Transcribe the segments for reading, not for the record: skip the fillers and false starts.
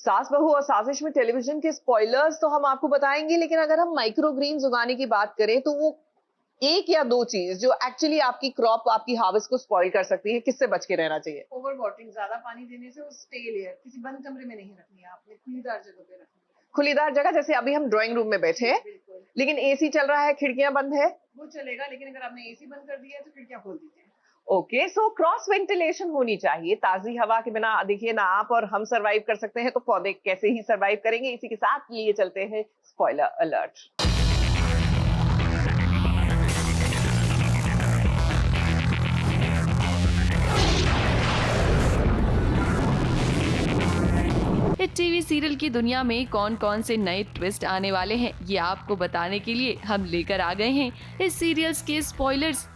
सास बहू और साजिश में टेलीविजन के स्पॉयलर्स तो हम आपको बताएंगे, लेकिन अगर हम माइक्रोग्रीन्स उगाने की बात करें तो वो एक या दो चीज जो एक्चुअली आपकी क्रॉप, आपकी हार्वेस्ट को स्पॉइल कर सकती है, किससे बच के रहना चाहिए? ओवर वाटरिंग, ज्यादा पानी देने से, और स्टे लेयर किसी बंद कमरे में नहीं रखनी है, आपने खुलीदार जगह पे रखनी है। खुलीदार जगह, जैसे अभी हम ड्राइंग रूम में बैठे हैं, बिल्कुल, लेकिन एसी चल रहा है, खिड़कियां बंद है, वो चलेगा, लेकिन अगर आपने एसी बंद कर दिया है तो खिड़कियां खोल दीजिए। ओके। सो क्रॉस वेंटिलेशन होनी चाहिए। ताजी हवा के बिना देखिए ना आप और हम सरवाइव कर सकते हैं, तो पौधे कैसे ही सरवाइव करेंगे। इसी के साथ लिए चलते हैं स्पॉइलर अलर्ट। टीवी सीरियल की दुनिया में कौन कौन से नए ट्विस्ट आने वाले हैं, ये आपको बताने के लिए हम लेकर आ गए हैं इस सीरियल्स के स्पॉयलर्स।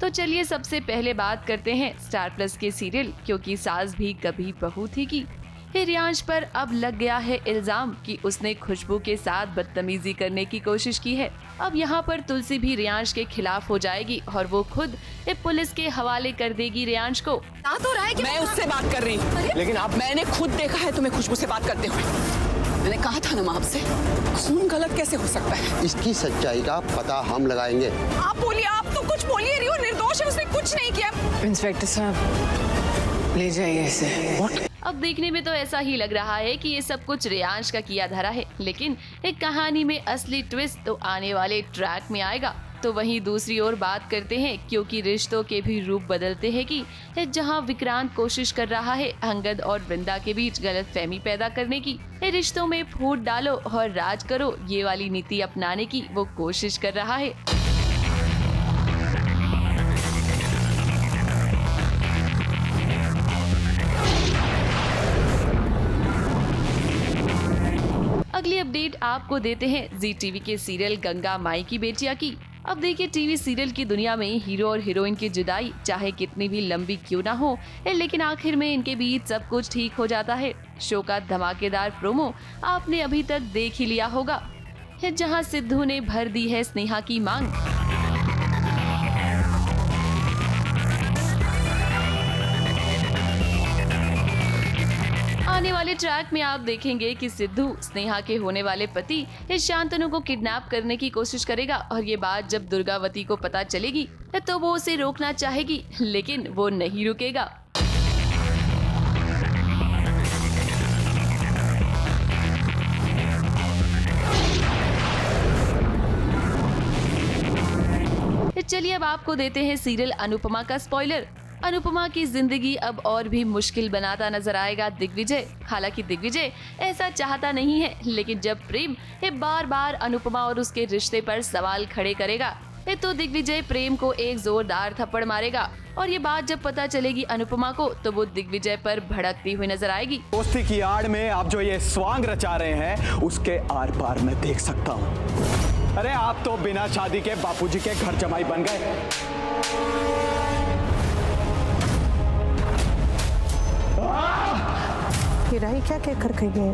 तो चलिए सबसे पहले बात करते हैं स्टार प्लस के सीरियल क्योंकि सास भी कभी बहू थी की रियांश पर अब लग गया है इल्जाम कि उसने खुशबू के साथ बदतमीजी करने की कोशिश की है। अब यहाँ पर तुलसी भी रियांश के खिलाफ हो जाएगी और वो खुद पुलिस के हवाले कर देगी रियांश को। तो रहा है कि मैं उससे बात कर रही हूँ, लेकिन आप मैंने खुद देखा है तुम्हें खुशबू से बात करते हुए। मैंने कहा था ना माँ आपसे, खून गलत कैसे हो सकता है? इसकी सच्चाई का पता हम लगाएंगे। आप बोलिए, आप तो कुछ बोलिए नहीं हो, निर्दोष है, उसने कुछ नहीं किया। इंस्पेक्टर साहब ले जाइए इसे। अब देखने में तो ऐसा ही लग रहा है कि ये सब कुछ रियांश का किया धरा है, लेकिन एक कहानी में असली ट्विस्ट तो आने वाले ट्रैक में आएगा। तो वहीं दूसरी ओर बात करते हैं क्योंकि रिश्तों के भी रूप बदलते हैं कि जहां विक्रांत कोशिश कर रहा है अंगद और वृंदा के बीच गलतफहमी पैदा करने की, रिश्तों में फूट डालो और राज करो ये वाली नीति अपनाने की वो कोशिश कर रहा है। अगली अपडेट आपको देते हैं जी टीवी के सीरियल गंगा माई की बेटिया की। अब देखिए टीवी सीरियल की दुनिया में हीरो और हीरोइन की जुदाई चाहे कितनी भी लंबी क्यों ना हो, लेकिन आखिर में इनके बीच सब कुछ ठीक हो जाता है। शो का धमाकेदार प्रोमो आपने अभी तक देख ही लिया होगा, जहां सिद्धू ने भर दी है स्नेहा की मांग। आने वाले ट्रैक में आप देखेंगे कि सिद्धू स्नेहा के होने वाले पति शांतनु को किडनैप करने की कोशिश करेगा और ये बात जब दुर्गावती को पता चलेगी तो वो उसे रोकना चाहेगी, लेकिन वो नहीं रुकेगा। चलिए अब आपको देते हैं सीरियल अनुपमा का स्पॉइलर। अनुपमा की जिंदगी अब और भी मुश्किल बनाता नजर आएगा दिग्विजय। हालांकि दिग्विजय ऐसा चाहता नहीं है, लेकिन जब प्रेम बार बार अनुपमा और उसके रिश्ते पर सवाल खड़े करेगा तो दिग्विजय प्रेम को एक जोरदार थप्पड़ मारेगा और ये बात जब पता चलेगी अनुपमा को तो वो दिग्विजय पर भड़कती हुई नजर आएगी। दोस्ती की आड़ में आप जो ये स्वांग रचा रहे हैं उसके आर पार मैं देख सकता हूँ। अरे आप तो बिना शादी के बापूजी के घर जमाई बन गए। हिराई क्या कहकर गई है?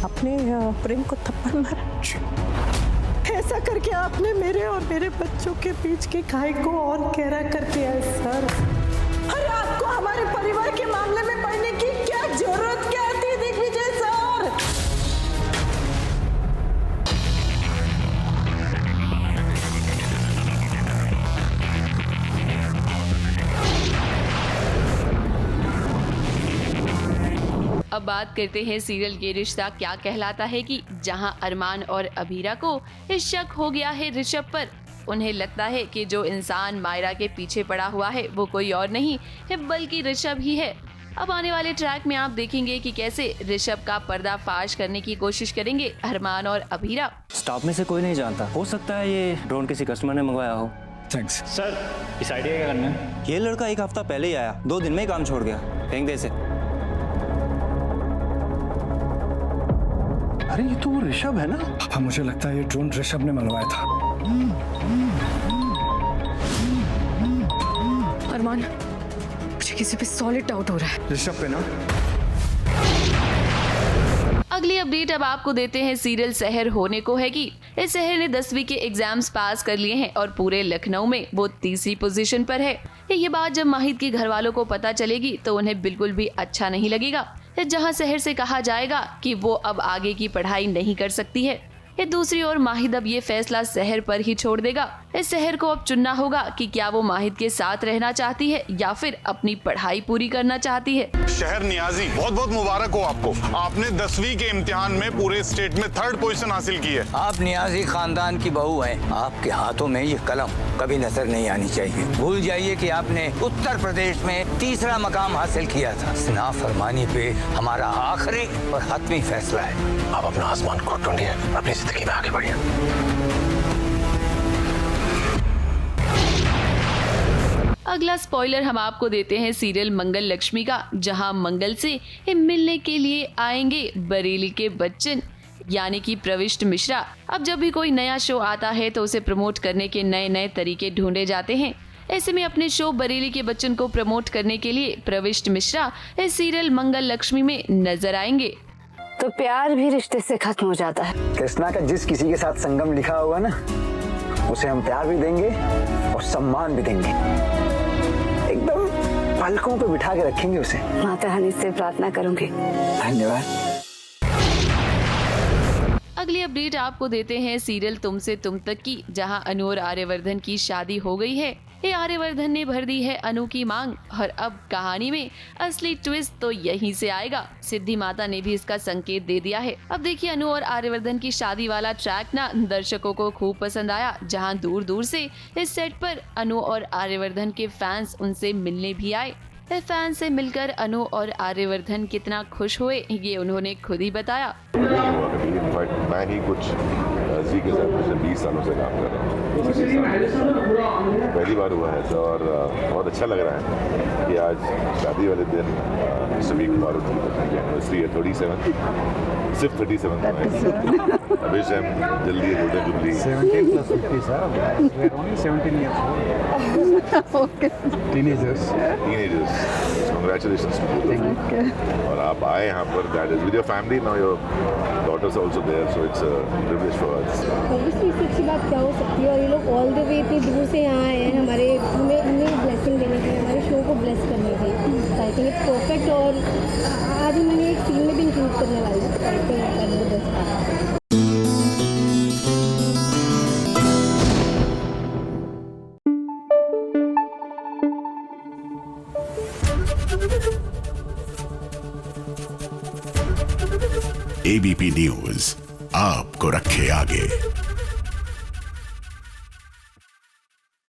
अपने प्रेम को थप्पड़ मारा। ऐसा करके आपने मेरे और मेरे बच्चों के बीच के खाई को और गहरा कर दिया है सर। अरे आपको हमारे परिवार के मामले में पढ़ने की क्या जरूरत क्या थी दिग्विजय सर? अब बात करते हैं सीरियल ये रिश्ता क्या कहलाता है कि जहां अरमान और अभीरा को शक हो गया है ऋषभ पर। उन्हें लगता है कि जो इंसान मायरा के पीछे पड़ा हुआ है वो कोई और नहीं है बल्कि ऋषभ ही है। अब आने वाले ट्रैक में आप देखेंगे कि कैसे ऋषभ का पर्दाफाश करने की कोशिश करेंगे अरमान और अभीरा। स्टाफ में से कोई नहीं जानता, हो सकता है ये ड्रोन किसी कस्टमर ने मंगवाया हो। Thanks sir. इस आइडिया क्या करना है? ये लड़का एक हफ्ता पहले ही आया, 2 दिन में ही काम छोड़ गया। फेंक दे इसे। अरे ये तो वो ऋषभ है ना? हाँ मुझे लगता है ये ड्रोन ऋषभ ने मंगवाया था। अरमान, मुझे किसी पे सॉलिड डाउट हो रहा है। ऋषभ पे ना? अगली अपडेट अब आपको देते हैं सीरियल शहर होने को है कि इस शहर ने 10वीं के एग्जाम्स पास कर लिए हैं और पूरे लखनऊ में वो तीसरी पोजीशन पर है। ये बात जब माहिद के घर वालों को पता चलेगी तो उन्हें बिल्कुल भी अच्छा नहीं लगेगा, जहां शहर से कहा जाएगा कि वो अब आगे की पढ़ाई नहीं कर सकती है। दूसरी ओर माहिद अब ये फैसला शहर पर ही छोड़ देगा। इस शहर को अब चुनना होगा कि क्या वो माहिद के साथ रहना चाहती है या फिर अपनी पढ़ाई पूरी करना चाहती है। शहर नियाजी, बहुत बहुत मुबारक हो आपको। आपने 10वीं के इम्तिहान में पूरे स्टेट में 3rd पोजीशन हासिल की है। आप नियाजी खानदान की बहू हैं। आपके हाथों में ये कलम कभी नजर नहीं आनी चाहिए। भूल जाइए कि आपने उत्तर प्रदेश में 3रा मकाम हासिल किया था। नाफरमानी पे हमारा आखिरी और हतमी फैसला है। आप अपना आसमान को ढूंढिए, अपनी जिंदगी में आगे बढ़िए। अगला स्पॉइलर हम आपको देते हैं सीरियल मंगल लक्ष्मी का, जहां मंगल से मिलने के लिए आएंगे बरेली के बच्चन यानी कि प्रविष्ट मिश्रा। अब जब भी कोई नया शो आता है तो उसे प्रमोट करने के नए नए तरीके ढूंढे जाते हैं। ऐसे में अपने शो बरेली के बच्चन को प्रमोट करने के लिए प्रविष्ट मिश्रा इस सीरियल मंगल लक्ष्मी में नजर आएंगे। तो प्यार भी रिश्ते से खत्म हो जाता है। कृष्णा का जिस किसी के साथ संगम लिखा हुआ ना, उसे हम प्यार भी देंगे और सम्मान भी देंगे। एकदम पलकों पे बिठा के रखेंगे उसे। माता रानी से प्रार्थना करूंगी। धन्यवाद। अगली अपडेट आपको देते हैं सीरियल तुमसे तुम तक की, जहां अनु और आर्यवर्धन की शादी हो गई है। ये आर्यवर्धन ने भर दी है अनु की मांग और अब कहानी में असली ट्विस्ट तो यहीं से आएगा। सिद्धि माता ने भी इसका संकेत दे दिया है। अब देखिए, अनु और आर्यवर्धन की शादी वाला ट्रैक ना दर्शकों को खूब पसंद आया, जहां दूर दूर से इस सेट पर अनु और आर्यवर्धन के फैंस उनसे मिलने भी आए। फैन से मिलकर अनु और आर्यवर्धन कितना खुश हुए ये उन्होंने खुद ही बताया। मैं ही कुछ जी के साथ पिछले 20 सालों से काम कर रहा हूँ। पहली बार हुआ है ऐसा और बहुत अच्छा लग रहा है कि आज शादी वाले दिन सभी कुमारों की एनिवर्सरी है। 37 सिर्फ 37 अभी से हम जल्दी golden jubilee 17 plus 50 sir. We are only 17 years old. Okay. Teenagers. Congratulations to you. और आप आए यहाँ पर, that is with your family now. Your daughters are also there, so it's a privilege for us. Obviously इससे अच्छी बात क्या हो सकती है। और ये लोग ऑल द वे इतनी दूर से यहाँ आए हैं हमें ब्लेसिंग देने के लिए, हमारे शो को ब्लेस करने के लिए। I think it's perfect. और आज मैंने एक सीन में भी इंक्लूड करने वाली हूँ। I think that is the best part. ABP news आपको रखे आगे।